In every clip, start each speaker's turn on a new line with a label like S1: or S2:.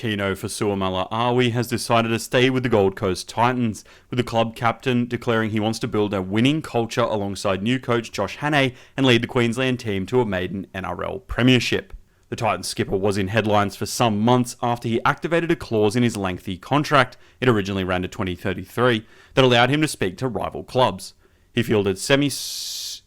S1: Tino Fa'asuamaleaui has decided to stay with the Gold Coast Titans, with the club captain declaring he wants to build a winning culture alongside new coach Josh Hannay and lead the Queensland team to a maiden NRL premiership. The Titans skipper was in headlines for some months after he activated a clause in his lengthy contract, it originally ran to 2033, that allowed him to speak to rival clubs. He fielded semi-serious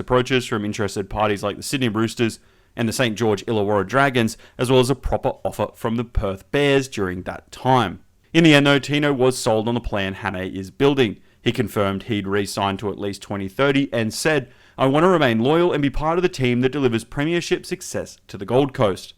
S1: approaches from interested parties like the Sydney Roosters and the St George Illawarra Dragons, as well as a proper offer from the Perth Bears during that time. In the end though, Tino was sold on the plan Hannay is building. He confirmed he'd re-signed to at least 2030 and said, "I want to remain loyal and be part of the team that delivers premiership success to the Gold Coast.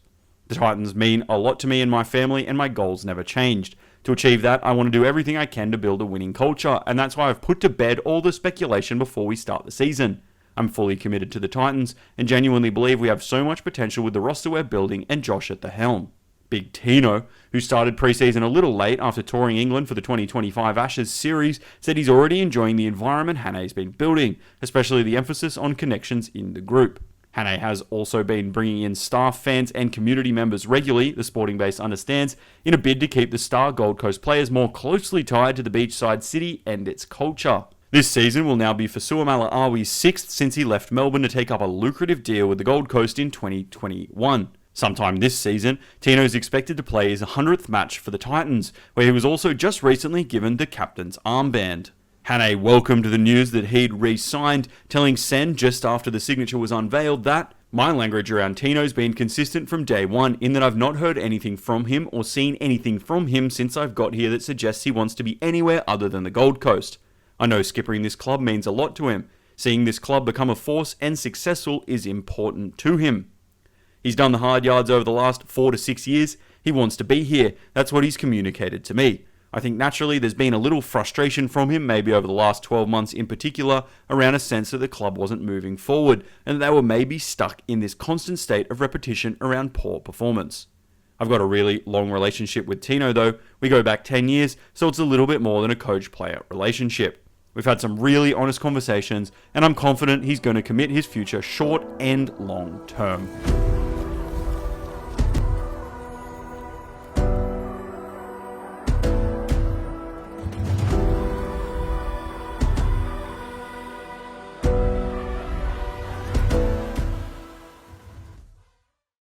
S1: The Titans mean a lot to me and my family, and my goals never changed. To achieve that, I want to do everything I can to build a winning culture, and that's why I've put to bed all the speculation before we start the season. I'm fully committed to the Titans and genuinely believe we have so much potential with the roster we're building and Josh at the helm." Big Tino, who started pre-season a little late after touring England for the 2025 Ashes series, said he's already enjoying the environment Hannay's been building, especially the emphasis on connections in the group. Hannay has also been bringing in staff, fans and community members regularly, the Sporting Base understands, in a bid to keep the star Gold Coast players more closely tied to the beachside city and its culture. This season will now be Fa'asuamaleaui's sixth since he left Melbourne to take up a lucrative deal with the Gold Coast in 2021. Sometime this season, Tino is expected to play his 100th match for the Titans, where he was also just recently given the captain's armband. Hannay welcomed the news that he'd re-signed, telling Sen just after the signature was unveiled that, "My language around Tino's been consistent from day one in that I've not heard anything from him or seen anything from him since I've got here that suggests he wants to be anywhere other than the Gold Coast. I know skippering this club means a lot to him. Seeing this club become a force and successful is important to him. He's done the hard yards over the last 4 to 6 years. He wants to be here. That's what he's communicated to me. I think naturally there's been a little frustration from him, maybe over the last 12 months in particular, around a sense that the club wasn't moving forward and that they were maybe stuck in this constant state of repetition around poor performance. I've got a really long relationship with Tino though. We go back 10 years, so it's a little bit more than a coach-player relationship. We've had some really honest conversations, and I'm confident he's going to commit his future short and long term."